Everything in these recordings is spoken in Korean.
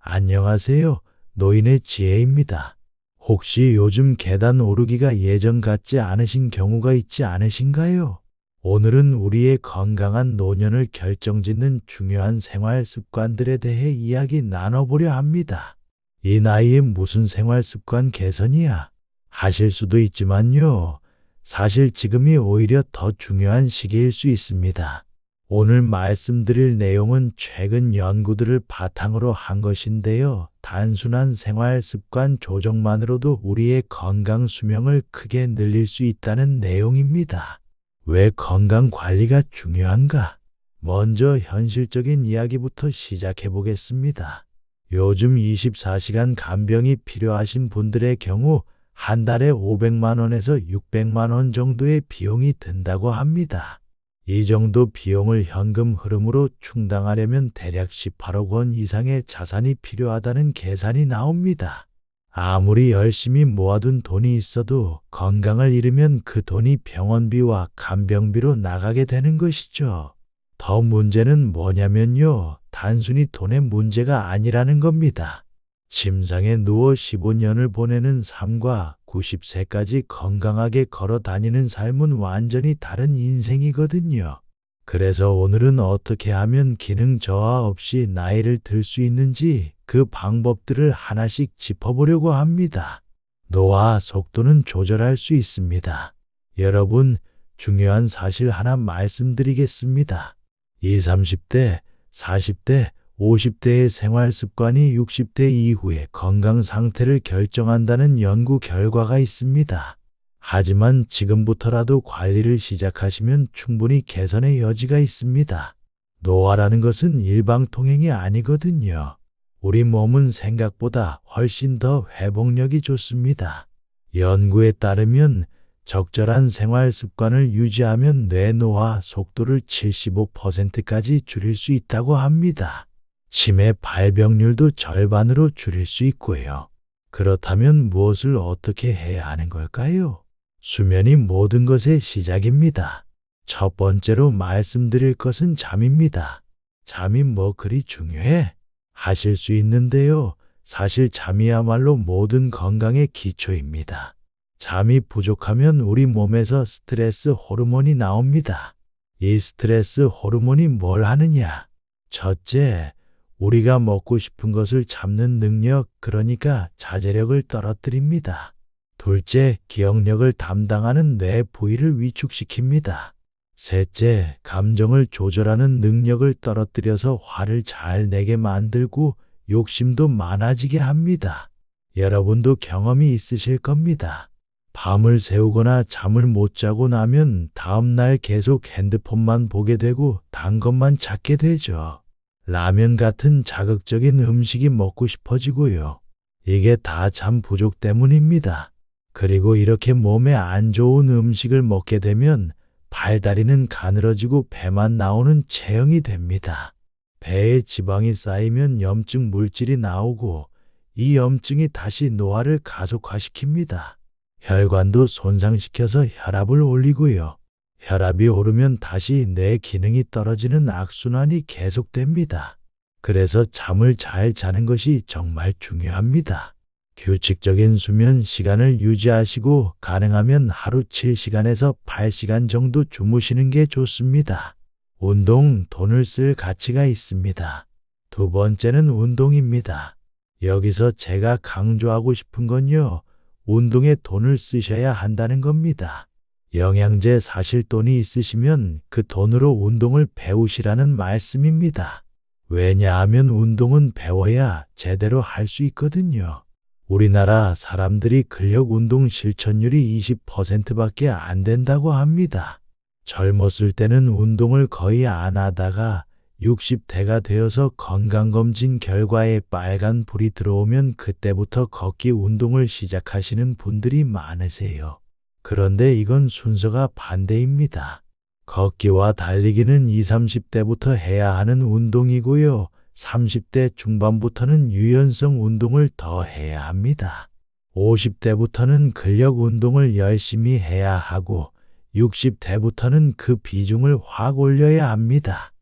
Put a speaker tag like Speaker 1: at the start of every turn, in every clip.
Speaker 1: 안녕하세요. 노인의 지혜입니다. 혹시 요즘 계단 오르기가 예전 같지 않으신 경우가 있지 않으신가요? 오늘은 우리의 건강한 노년을 결정짓는 중요한 생활 습관들에 대해 이야기 나눠보려 합니다. 이 나이에 무슨 생활 습관 개선이야? 하실 수도 있지만요. 사실 지금이 오히려 더 중요한 시기일 수 있습니다. 오늘 말씀드릴 내용은 최근 연구들을 바탕으로 한 것인데요. 단순한 생활 습관 조정만으로도 우리의 건강 수명을 크게 늘릴 수 있다는 내용입니다. 왜 건강 관리가 중요한가? 먼저 현실적인 이야기부터 시작해 보겠습니다. 요즘 24시간 간병이 필요하신 분들의 경우 한 달에 500만 원에서 600만 원 정도의 비용이 든다고 합니다. 이 정도 비용을 현금 흐름으로 충당하려면 대략 18억 원 이상의 자산이 필요하다는 계산이 나옵니다. 아무리 열심히 모아둔 돈이 있어도 건강을 잃으면 그 돈이 병원비와 간병비로 나가게 되는 것이죠. 더 문제는 뭐냐면요. 단순히 돈의 문제가 아니라는 겁니다. 침상에 누워 15년을 보내는 삶과 90세까지 건강하게 걸어 다니는 삶은 완전히 다른 인생이거든요. 그래서 오늘은 어떻게 하면 기능 저하 없이 나이를 들 수 있는지 그 방법들을 하나씩 짚어보려고 합니다. 노화 속도는 조절할 수 있습니다. 여러분, 중요한 사실 하나 말씀드리겠습니다. 20, 30대, 40대, 50대의 생활 습관이 60대 이후의 건강 상태를 결정한다는 연구 결과가 있습니다. 하지만 지금부터라도 관리를 시작하시면 충분히 개선의 여지가 있습니다. 노화라는 것은 일방통행이 아니거든요. 우리 몸은 생각보다 훨씬 더 회복력이 좋습니다. 연구에 따르면 적절한 생활 습관을 유지하면 뇌노화 속도를 75%까지 줄일 수 있다고 합니다. 치매 발병률도 절반으로 줄일 수 있고요. 그렇다면 무엇을 어떻게 해야 하는 걸까요? 수면이 모든 것의 시작입니다. 첫 번째로 말씀드릴 것은 잠입니다. 잠이 뭐 그리 중요해? 하실 수 있는데요. 사실 잠이야말로 모든 건강의 기초입니다. 잠이 부족하면 우리 몸에서 스트레스 호르몬이 나옵니다. 이 스트레스 호르몬이 뭘 하느냐? 첫째, 우리가 먹고 싶은 것을 참는 능력, 그러니까 자제력을 떨어뜨립니다. 둘째, 기억력을 담당하는 뇌 부위를 위축시킵니다. 셋째, 감정을 조절하는 능력을 떨어뜨려서 화를 잘 내게 만들고 욕심도 많아지게 합니다. 여러분도 경험이 있으실 겁니다. 밤을 새우거나 잠을 못 자고 나면 다음날 계속 핸드폰만 보게 되고 단 것만 찾게 되죠. 라면 같은 자극적인 음식이 먹고 싶어지고요. 이게 다 잠 부족 때문입니다. 그리고 이렇게 몸에 안 좋은 음식을 먹게 되면 팔다리는 가늘어지고 배만 나오는 체형이 됩니다. 배에 지방이 쌓이면 염증 물질이 나오고 이 염증이 다시 노화를 가속화시킵니다. 혈관도 손상시켜서 혈압을 올리고요. 혈압이 오르면 다시 뇌 기능이 떨어지는 악순환이 계속됩니다. 그래서 잠을 잘 자는 것이 정말 중요합니다. 규칙적인 수면 시간을 유지하시고 가능하면 하루 7시간에서 8시간 정도 주무시는 게 좋습니다. 운동, 돈을 쓸 가치가 있습니다. 두 번째는 운동입니다. 여기서 제가 강조하고 싶은 건요. 운동에 돈을 쓰셔야 한다는 겁니다. 영양제 사실 돈이 있으시면 그 돈으로 운동을 배우시라는 말씀입니다. 왜냐하면 운동은 배워야 제대로 할 수 있거든요. 우리나라 사람들이 근력 운동 실천율이 20%밖에 안 된다고 합니다. 젊었을 때는 운동을 거의 안 하다가 60대가 되어서 건강검진 결과에 빨간 불이 들어오면 그때부터 걷기 운동을 시작하시는 분들이 많으세요. 그런데 이건 순서가 반대입니다. 걷기와 달리기는 20, 30대부터 해야 하는 운동이고요. 30대 중반부터는 유연성 운동을 더 해야 합니다. 50대부터는 근력 운동을 열심히 해야 하고 60대부터는 그 비중을 확 올려야 합니다.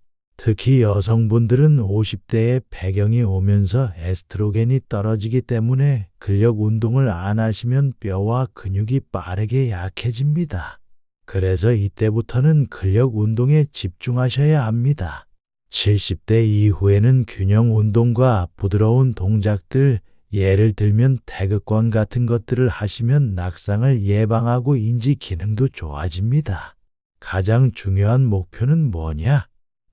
Speaker 1: 특히 여성분들은 50대에 폐경이 오면서 에스트로겐이 떨어지기 때문에 근력 운동을 안 하시면 뼈와 근육이 빠르게 약해집니다. 그래서 이때부터는 근력 운동에 집중하셔야 합니다. 70대 이후에는 균형 운동과 부드러운 동작들, 예를 들면 태극권 같은 것들을 하시면 낙상을 예방하고 인지 기능도 좋아집니다. 가장 중요한 목표는 뭐냐?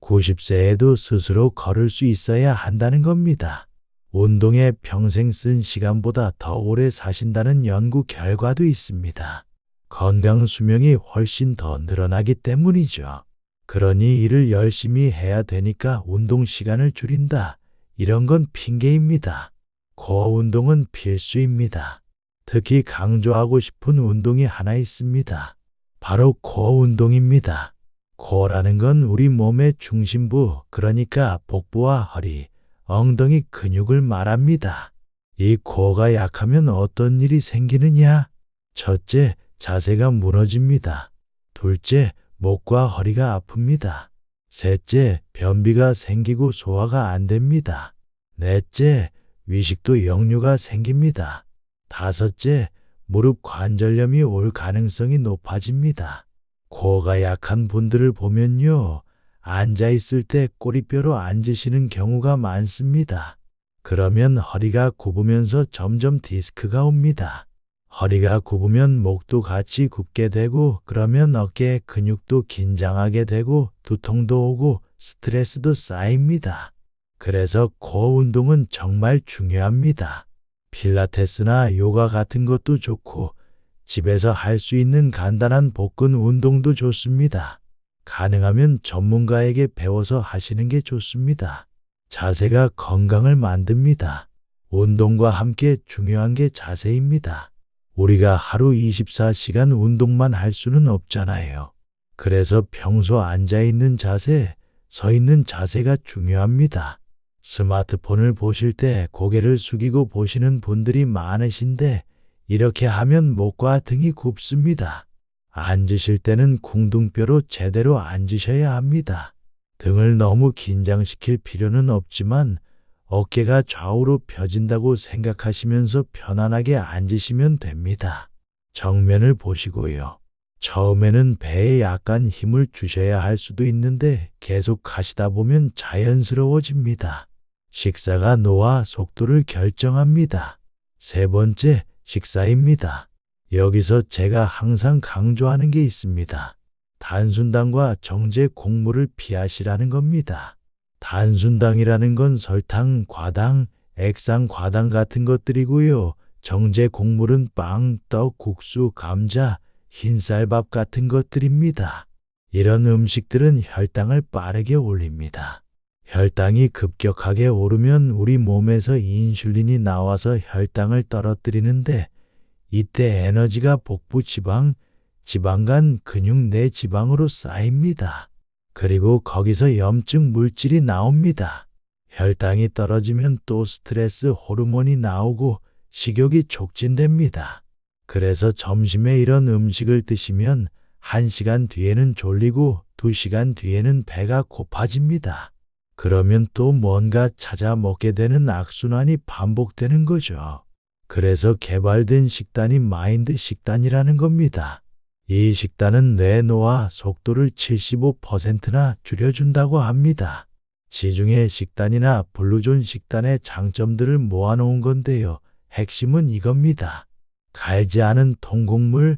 Speaker 1: 90세에도 스스로 걸을 수 있어야 한다는 겁니다. 운동에 평생 쓴 시간보다 더 오래 사신다는 연구 결과도 있습니다. 건강 수명이 훨씬 더 늘어나기 때문이죠. 그러니 일을 열심히 해야 되니까 운동 시간을 줄인다. 이런 건 핑계입니다. 코어 운동은 필수입니다. 특히 강조하고 싶은 운동이 하나 있습니다. 바로 코어 운동입니다. 코어라는 건 우리 몸의 중심부, 그러니까 복부와 허리, 엉덩이 근육을 말합니다. 이 코어가 약하면 어떤 일이 생기느냐? 첫째, 자세가 무너집니다. 둘째, 목과 허리가 아픕니다. 셋째, 변비가 생기고 소화가 안 됩니다. 넷째, 위식도 역류가 생깁니다. 다섯째, 무릎 관절염이 올 가능성이 높아집니다. 코어가 약한 분들을 보면요, 앉아있을 때 꼬리뼈로 앉으시는 경우가 많습니다. 그러면 허리가 굽으면서 점점 디스크가 옵니다. 허리가 굽으면 목도 같이 굽게 되고, 그러면 어깨 근육도 긴장하게 되고, 두통도 오고, 스트레스도 쌓입니다. 그래서 코어 운동은 정말 중요합니다. 필라테스나 요가 같은 것도 좋고, 집에서 할 수 있는 간단한 복근 운동도 좋습니다. 가능하면 전문가에게 배워서 하시는 게 좋습니다. 자세가 건강을 만듭니다. 운동과 함께 중요한 게 자세입니다. 우리가 하루 24시간 운동만 할 수는 없잖아요. 그래서 평소 앉아있는 자세, 서 있는 자세가 중요합니다. 스마트폰을 보실 때 고개를 숙이고 보시는 분들이 많으신데, 이렇게 하면 목과 등이 굽습니다. 앉으실 때는 궁둥뼈로 제대로 앉으셔야 합니다. 등을 너무 긴장시킬 필요는 없지만 어깨가 좌우로 펴진다고 생각하시면서 편안하게 앉으시면 됩니다. 정면을 보시고요. 처음에는 배에 약간 힘을 주셔야 할 수도 있는데 계속 하시다 보면 자연스러워집니다. 식사가 노화 속도를 결정합니다. 세 번째, 식사입니다. 여기서 제가 항상 강조하는 게 있습니다. 단순당과 정제 곡물을 피하시라는 겁니다. 단순당이라는 건 설탕, 과당, 액상, 과당 같은 것들이고요. 정제 곡물은 빵, 떡, 국수, 감자, 흰쌀밥 같은 것들입니다. 이런 음식들은 혈당을 빠르게 올립니다. 혈당이 급격하게 오르면 우리 몸에서 인슐린이 나와서 혈당을 떨어뜨리는데, 이때 에너지가 복부 지방, 지방간, 근육 내 지방으로 쌓입니다. 그리고 거기서 염증 물질이 나옵니다. 혈당이 떨어지면 또 스트레스 호르몬이 나오고 식욕이 촉진됩니다. 그래서 점심에 이런 음식을 드시면 1시간 뒤에는 졸리고 2시간 뒤에는 배가 고파집니다. 그러면 또 뭔가 찾아 먹게 되는 악순환이 반복되는 거죠. 그래서 개발된 식단이 마인드 식단이라는 겁니다. 이 식단은 뇌 노화 속도를 75%나 줄여준다고 합니다. 지중해 식단이나 블루존 식단의 장점들을 모아놓은 건데요. 핵심은 이겁니다. 갈지 않은 통곡물,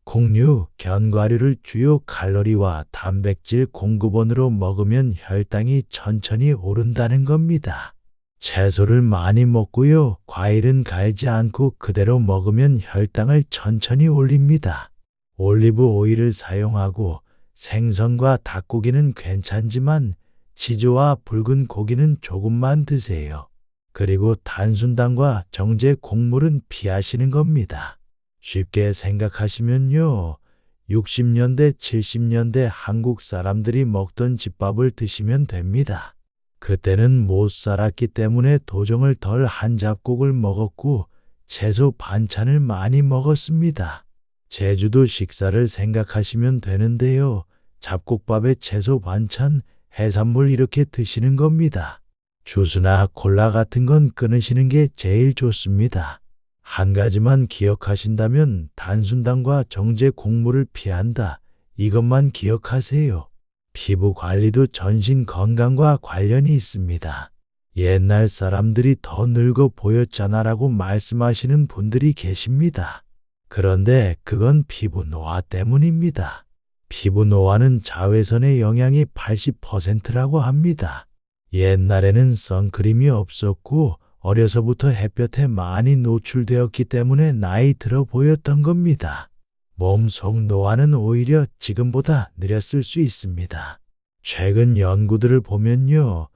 Speaker 1: 곡류, 견과류를 주요 칼로리와 단백질 공급원으로 먹으면 혈당이 천천히 오른다는 겁니다. 채소를 많이 먹고요. 과일은 갈지 않고 그대로 먹으면 혈당을 천천히 올립니다. 올리브 오일을 사용하고 생선과 닭고기는 괜찮지만 치즈와 붉은 고기는 조금만 드세요. 그리고 단순당과 정제 곡물은 피하시는 겁니다. 쉽게 생각하시면요. 60년대, 70년대 한국 사람들이 먹던 집밥을 드시면 됩니다. 그때는 못 살았기 때문에 도정을 덜 한 잡곡을 먹었고 채소 반찬을 많이 먹었습니다. 제주도 식사를 생각하시면 되는데요. 잡곡밥에 채소 반찬, 해산물 이렇게 드시는 겁니다. 주스나 콜라 같은 건 끊으시는 게 제일 좋습니다. 한 가지만 기억하신다면 단순당과 정제 곡물을 피한다. 이것만 기억하세요. 피부 관리도 전신 건강과 관련이 있습니다. 옛날 사람들이 더 늙어 보였잖아라고 말씀하시는 분들이 계십니다. 그런데 그건 피부 노화 때문입니다. 피부 노화는 자외선의 영향이 80%라고 합니다. 옛날에는 선크림이 없었고 어려서부터 햇볕에 많이 노출되었기 때문에 나이 들어 보였던 겁니다. 몸속 노화는 오히려 지금보다 느렸을 수 있습니다. 최근 연구들을 보면요,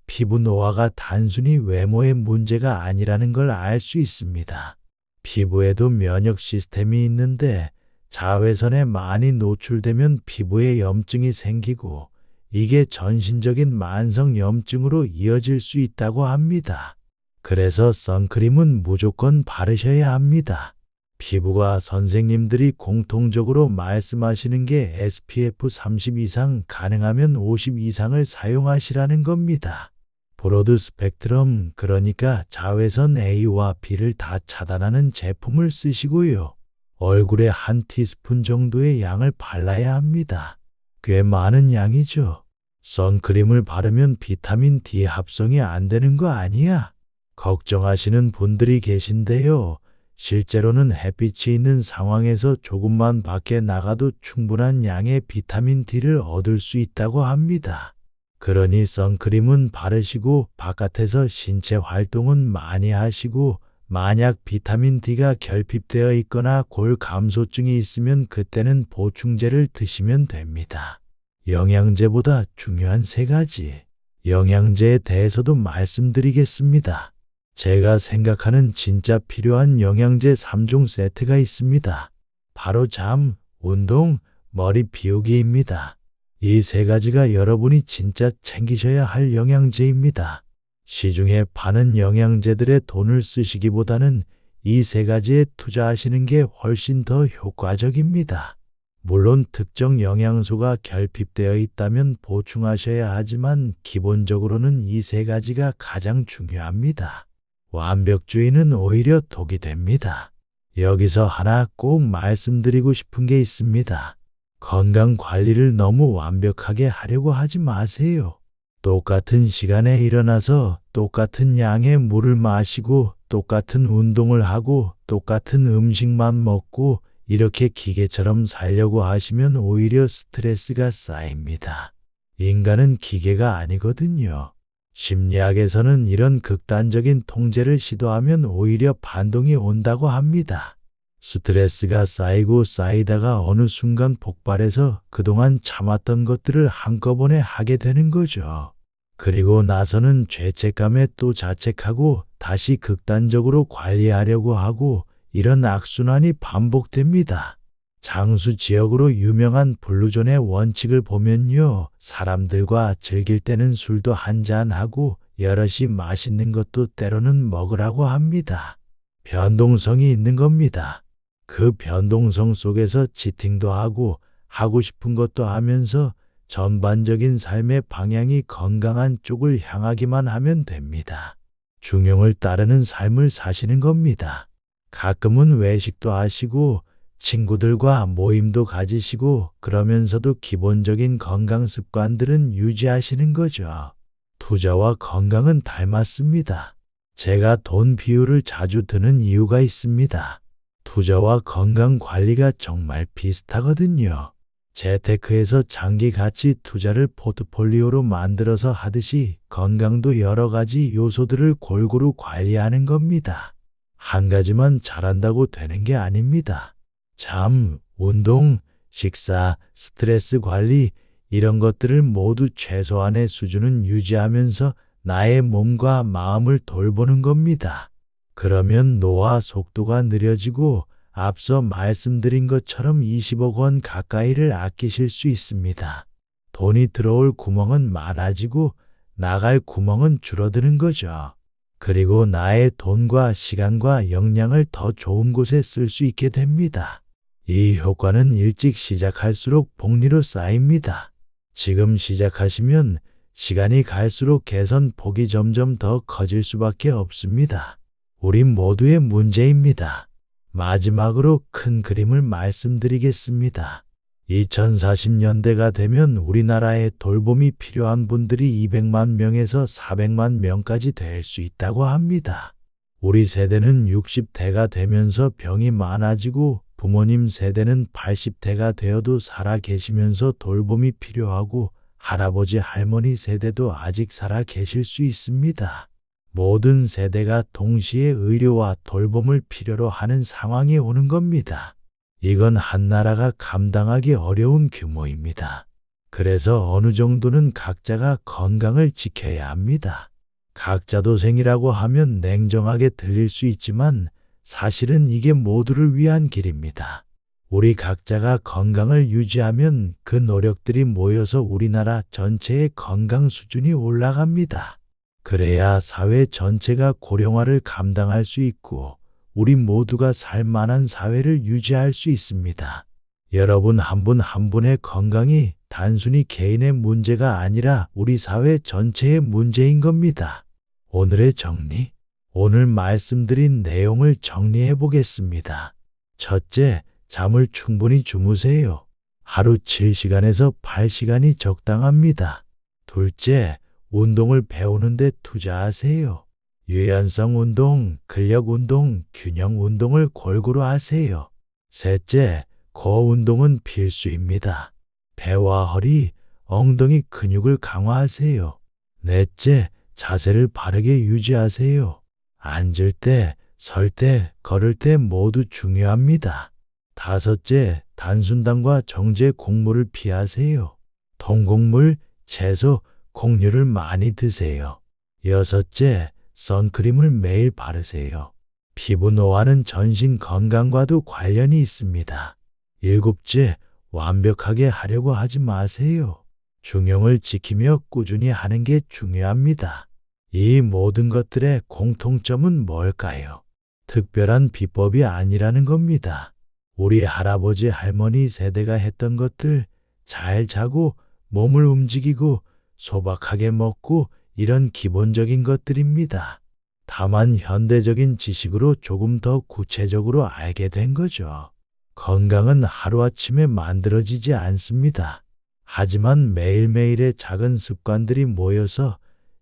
Speaker 1: 피부 노화가 단순히 외모의 문제가 아니라는 걸 알 수 있습니다. 피부에도 면역 시스템이 있는데 자외선에 많이 노출되면 피부에 염증이 생기고 이게 전신적인 만성 염증으로 이어질 수 있다고 합니다. 그래서 선크림은 무조건 바르셔야 합니다. 피부과 선생님들이 공통적으로 말씀하시는 게 SPF 30 이상, 가능하면 50 이상을 사용하시라는 겁니다. 브로드 스펙트럼, 그러니까 자외선 A와 B를 다 차단하는 제품을 쓰시고요. 얼굴에 한 티스푼 정도의 양을 발라야 합니다. 꽤 많은 양이죠. 선크림을 바르면 비타민 D 합성이 안 되는 거 아니야? 걱정하시는 분들이 계신데요. 실제로는 햇빛이 있는 상황에서 조금만 밖에 나가도 충분한 양의 비타민 D를 얻을 수 있다고 합니다. 그러니 선크림은 바르시고 바깥에서 신체 활동은 많이 하시고 만약 비타민 D가 결핍되어 있거나 골 감소증이 있으면 그때는 보충제를 드시면 됩니다. 영양제보다 중요한 3가지. 영양제에 대해서도 말씀드리겠습니다. 제가 생각하는 진짜 필요한 영양제 3종 세트가 있습니다. 바로 잠, 운동, 머리 비우기입니다. 이 3가지가 여러분이 진짜 챙기셔야 할 영양제입니다. 시중에 파는 영양제들에 돈을 쓰시기보다는 이 3가지에 투자하시는 게 훨씬 더 효과적입니다. 물론 특정 영양소가 결핍되어 있다면 보충하셔야 하지만 기본적으로는 이 3가지가 가장 중요합니다. 완벽주의는 오히려 독이 됩니다. 여기서 하나 꼭 말씀드리고 싶은 게 있습니다. 건강 관리를 너무 완벽하게 하려고 하지 마세요. 똑같은 시간에 일어나서 똑같은 양의 물을 마시고 똑같은 운동을 하고 똑같은 음식만 먹고 이렇게 기계처럼 살려고 하시면 오히려 스트레스가 쌓입니다. 인간은 기계가 아니거든요. 심리학에서는 이런 극단적인 통제를 시도하면 오히려 반동이 온다고 합니다. 스트레스가 쌓이고 쌓이다가 어느 순간 폭발해서 그동안 참았던 것들을 한꺼번에 하게 되는 거죠. 그리고 나서는 죄책감에 또 자책하고 다시 극단적으로 관리하려고 하고 이런 악순환이 반복됩니다. 장수 지역으로 유명한 블루존의 원칙을 보면요. 사람들과 즐길 때는 술도 한잔하고 여럿이 맛있는 것도 때로는 먹으라고 합니다. 변동성이 있는 겁니다. 그 변동성 속에서 치팅도 하고 싶은 것도 하면서 전반적인 삶의 방향이 건강한 쪽을 향하기만 하면 됩니다. 중용을 따르는 삶을 사시는 겁니다. 가끔은 외식도 하시고 친구들과 모임도 가지시고 그러면서도 기본적인 건강 습관들은 유지하시는 거죠. 투자와 건강은 닮았습니다. 제가 돈 비유를 자주 드는 이유가 있습니다. 투자와 건강 관리가 정말 비슷하거든요. 재테크에서 장기 가치 투자를 포트폴리오로 만들어서 하듯이 건강도 여러 가지 요소들을 골고루 관리하는 겁니다. 한 가지만 잘한다고 되는 게 아닙니다. 잠, 운동, 식사, 스트레스 관리 이런 것들을 모두 최소한의 수준은 유지하면서 나의 몸과 마음을 돌보는 겁니다. 그러면 노화 속도가 느려지고 앞서 말씀드린 것처럼 20억 원 가까이를 아끼실 수 있습니다. 돈이 들어올 구멍은 많아지고 나갈 구멍은 줄어드는 거죠. 그리고 나의 돈과 시간과 역량을 더 좋은 곳에 쓸 수 있게 됩니다. 이 효과는 일찍 시작할수록 복리로 쌓입니다. 지금 시작하시면 시간이 갈수록 개선 폭이 점점 더 커질 수밖에 없습니다. 우리 모두의 문제입니다. 마지막으로 큰 그림을 말씀드리겠습니다. 2040년대가 되면 우리나라에 돌봄이 필요한 분들이 200만 명에서 400만 명까지 될 수 있다고 합니다. 우리 세대는 60대가 되면서 병이 많아지고 부모님 세대는 80대가 되어도 살아 계시면서 돌봄이 필요하고 할아버지 할머니 세대도 아직 살아 계실 수 있습니다. 모든 세대가 동시에 의료와 돌봄을 필요로 하는 상황이 오는 겁니다. 이건 한 나라가 감당하기 어려운 규모입니다. 그래서 어느 정도는 각자가 건강을 지켜야 합니다. 각자 도생이라고 하면 냉정하게 들릴 수 있지만 사실은 이게 모두를 위한 길입니다. 우리 각자가 건강을 유지하면 그 노력들이 모여서 우리나라 전체의 건강 수준이 올라갑니다. 그래야 사회 전체가 고령화를 감당할 수 있고 우리 모두가 살만한 사회를 유지할 수 있습니다. 여러분 한 분 한 분의 건강이 단순히 개인의 문제가 아니라 우리 사회 전체의 문제인 겁니다. 오늘의 정리, 오늘 말씀드린 내용을 정리해 보겠습니다. 첫째, 잠을 충분히 주무세요. 하루 7시간에서 8시간이 적당합니다. 둘째, 운동을 배우는 데 투자하세요. 유연성 운동, 근력 운동, 균형 운동을 골고루 하세요. 셋째, 코어 운동은 필수입니다. 배와 허리, 엉덩이 근육을 강화하세요. 넷째, 자세를 바르게 유지하세요. 앉을 때, 설 때, 걸을 때 모두 중요합니다. 다섯째, 단순당과 정제 곡물을 피하세요. 통곡물, 채소, 곡류를 많이 드세요. 여섯째, 선크림을 매일 바르세요. 피부 노화는 전신 건강과도 관련이 있습니다. 일곱째, 완벽하게 하려고 하지 마세요. 중용을 지키며 꾸준히 하는 게 중요합니다. 이 모든 것들의 공통점은 뭘까요? 특별한 비법이 아니라는 겁니다. 우리 할아버지 할머니 세대가 했던 것들, 잘 자고 몸을 움직이고 소박하게 먹고 이런 기본적인 것들입니다. 다만 현대적인 지식으로 조금 더 구체적으로 알게 된 거죠. 건강은 하루아침에 만들어지지 않습니다. 하지만 매일매일의 작은 습관들이 모여서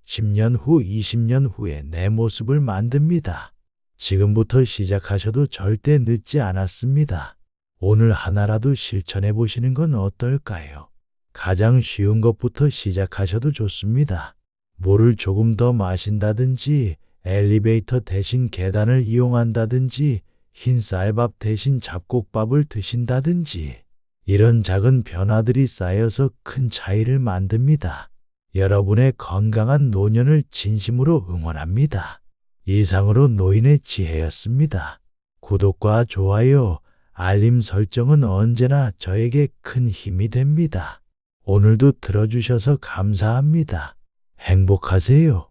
Speaker 1: 10년 후, 20년 후에 내 모습을 만듭니다. 지금부터 시작하셔도 절대 늦지 않았습니다. 오늘 하나라도 실천해 보시는 건 어떨까요? 가장 쉬운 것부터 시작하셔도 좋습니다. 물을 조금 더 마신다든지, 엘리베이터 대신 계단을 이용한다든지, 흰 쌀밥 대신 잡곡밥을 드신다든지, 이런 작은 변화들이 쌓여서 큰 차이를 만듭니다. 여러분의 건강한 노년을 진심으로 응원합니다. 이상으로 노인의 지혜였습니다. 구독과 좋아요, 알림 설정은 언제나 저에게 큰 힘이 됩니다. 오늘도 들어주셔서 감사합니다. 행복하세요.